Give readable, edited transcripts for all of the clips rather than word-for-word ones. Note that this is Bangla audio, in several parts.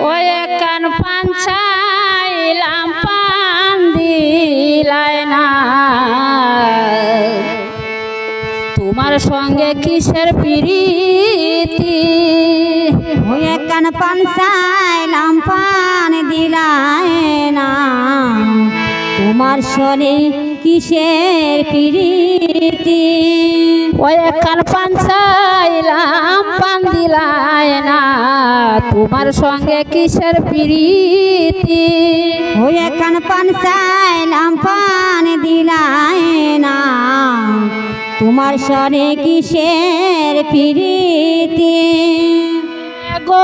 ওই কান পাঞ্চাইলাম পান দিলাই না তোমার সঙ্গে কিসের প্রীতি ওই কান পাঞ্চাইলাম পান দিলাই না তোমার সনে কিসের প্রীতি ওই কান পাঞ্চাইলাম পান দিলাই না তোমার সঙ্গে কিসের প্রীতি ওই কান পাঞ্চাইলাম পান দিলাই না তোমার সনে কিসের প্রীতি গো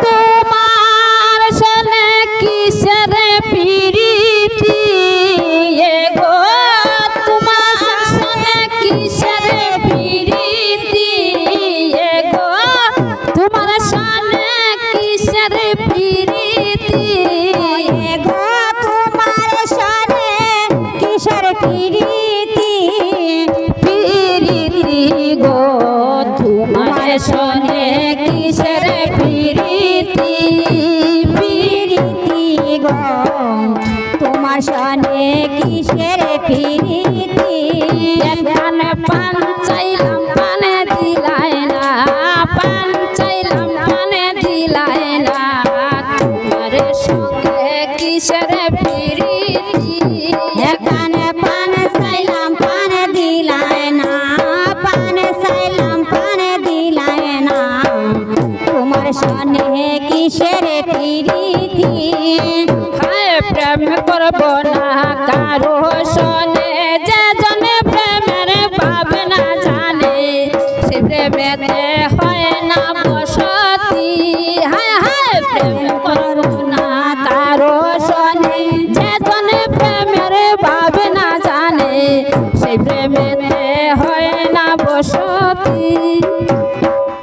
তোমার সনে কিসের প্রীতি গো তোমার সনে কিসের প্রীতি গো তোমার সনে কিসের প্রীতি গো তোমার সনে কিসের প্রীতি প্রীতি গো তোমার সনে কিসের প্রীতি প্রীতি গো তোমার সনে কিসের প্রীতি কান পান চাইলাম পানে দিলাই না পান চাইলাম পানে দিলাই না তোমার সঙ্গে কিসের প্রীতি কান পান চাইলাম পান দিলাই না পান চাইলাম পান দিলাই না তোমার সনে কিসের প্রীতি হায় প্রেম করব না কারো সনে যে জনে প্রেমের পাবে না জানে সে প্রেমেতে হয় না বসতি হায় হায় প্রেম করব না কারো সনে যে জনে প্রেমের পাবে না জানে সে প্রেমেতে হয় না বসতি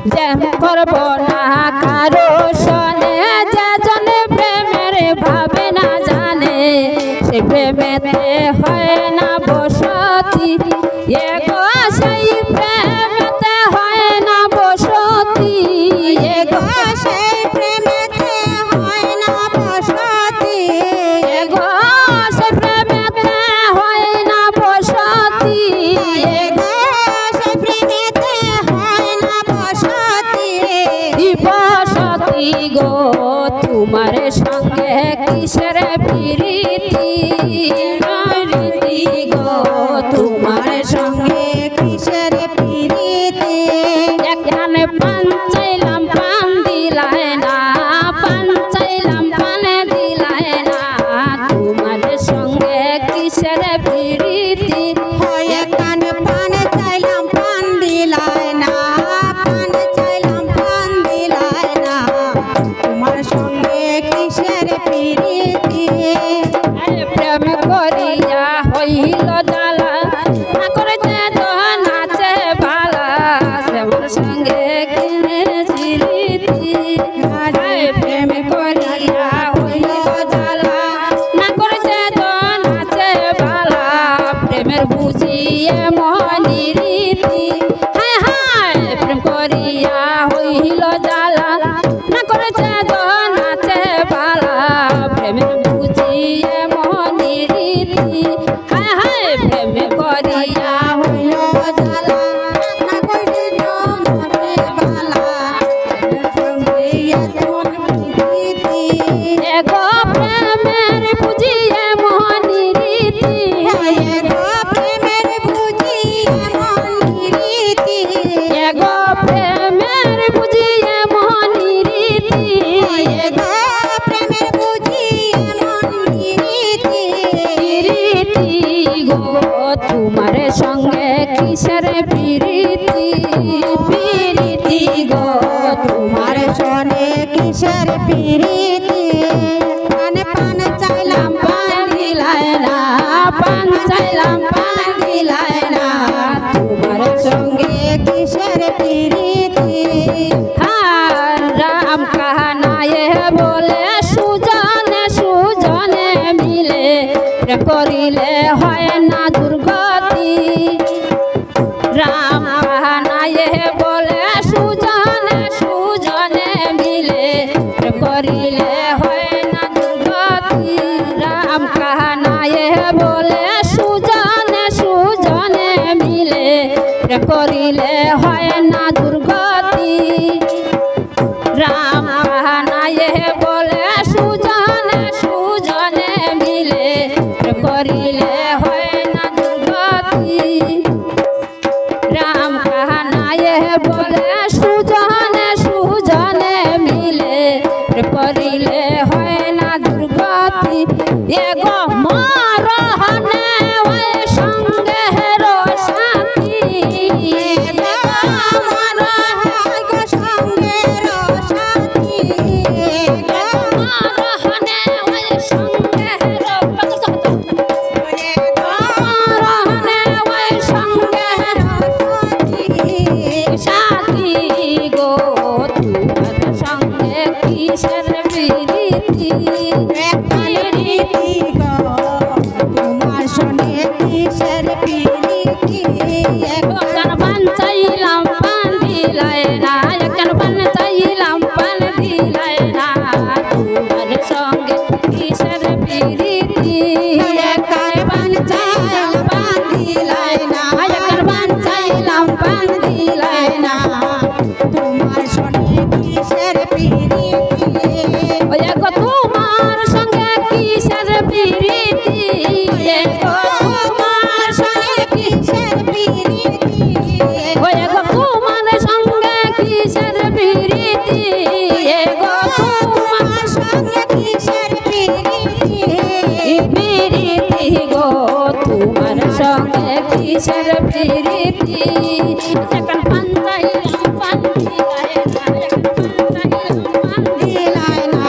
প্রেম করব না কারো সনে যে জনে প্রেমের ভাবে না জানে সে প্রেমেতে হয় না বসতি এগো সেই প্রেমেতে হয় না বসতি এগো সেই প্রেমেতে হয় না বসতি এগো সেই প্রেমেতে হয় না বসতি গো সেই প্রেমেতে হয় না বসতি বসতি গো তোমার সঙ্গে কিসের প্রীতি প্রীতি গো তোমার সঙ্গে কিসের প্রীতি এখানে পান চাইলাম পান দিলাই না পান চাইলাম পানে দিলাই না তোমার সঙ্গে কিসের প্রীতি হয় কান পান চাইলাম পান দিলাই না পান চাইলাম পান দিলাই না তোমার সঙ্গে কিসের প্রীতি প্রেম করিয়া হইল জ্বালা না করেছে তো নাচে বালা সেমর সঙ্গে কিনেছি রীতি প্রেম করিয়া হইল জ্বালা না করেছে তো নাচে বালা প্রেমের বুঝিয়ে মনি রীতি হায় হায় প্রেম করিয়া হইল জ্বালা না করেছে তো নাচে বালা প্রেমের বুঝিয়ে মনি রীতি হায় হায় প্রেম করিয়া হইল জ্বালা না কইতে মনে বালা সঙ্গে এমন প্রীতি এগো প্রেমের বুঝিয়ে মনি রীতি গো প্রেমের বুঝি এমন রীতি এগো প্রেমের বুঝিয়ে মনি রীতি গো প্রেমের বুঝি এমন রীতি প্রীতি গো তোমার সঙ্গে কিসের প্রীতি প্রীতি গো তোমার সনে কিসের প্রীতি পান পান চাইলাম পান দিলাই না পান চাইলাম পান দিলাই না তোমার সঙ্গে কিসের প্রীতি রাম কাহানায়ে বলে সুজনে সুজনে মিলে প্রেম করিলে হয় না দুর্গতি রাম কাহানায়ে বলে সুজনে সুজনে মিলে প্রেম করিলে হয় না দুর্গতি রাম কাহানায়ে বলে সুজনে সুজনে মিলে প্রেম করিলে হয় না দুর্গতি রাম কাহানায়ে বলে সুজনে সুজনে মিলে প্রেম করিলে হয় না দুর্গতি রাম কাহানায়ে বলে সুজনে সুজনে মিলে করিলে হয় না দুর্গতি এগো মারহনে ওই সঙ্গে হেরো সাথী মারহনে ওই সঙ্গে হেরো মারহনে ওই সঙ্গে সাথী গো তোমার সঙ্গে কিসের প্রীতি তোমার সনে কিসের প্রীতি একখান পান চাইলাম পান দিলাই না একখান পান চাইলাম পান দিলাই না তোমার সঙ্গে কিসের প্রীতি একখান পান চাইলাম পান দিলাই না একখান পান চাইলাম পান দিলাই না তোমার সনে কিসের প্রীতি ওই গো তোমার সঙ্গে কিসের প্রীতি গো তোমার সঙ্গে কিসের প্রীতি ওই গো তোমার সঙ্গে কিসের প্রীতি গো তোমার সঙ্গে কিসের প্রীতি প্রীতি গো তোমার সঙ্গে কিসের প্রীতি এখন পান চাইলাম পান দিলাই না এখন পান চাইলাম পান দিলাই না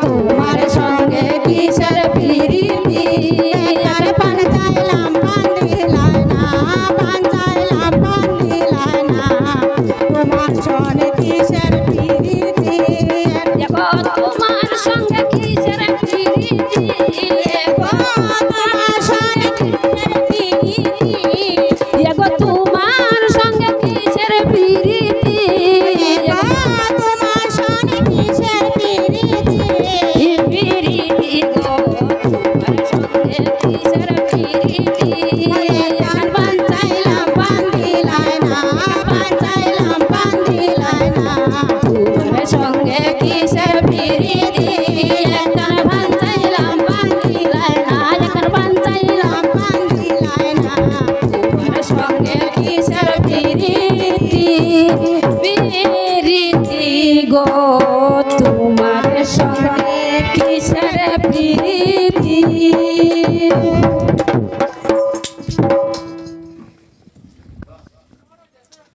তোমার সঙ্গে কিসের প্রীতি আর পান চাইলাম পান দিলাই না পান চাইলাম পান দিলাই না তোমার সঙ্গে কিসের প্রীতি দেখো তোমার সঙ্গে কিসের প্রীতি গো তোমার সঙ্গে কিসের প্রীতি গো তোমার সঙ্গে কিসের প্রীতি তোমার সঙ্গে কিসের প্রীতি প্রীতি গো তোমার সঙ্গে কিসের প্রীতি এখন পান চাইলাম পান দিলাই না পান চাইলাম পান দিলাই না তোমার সঙ্গে কিসের প্রীতি এখন পান চাইলাম পান দিলাই না এখন পান চাইলাম পান দিলাই না তোমার সঙ্গে কিসের প্রীতি প্রীতি গো তোমার সঙ্গে কিসের প্রীতি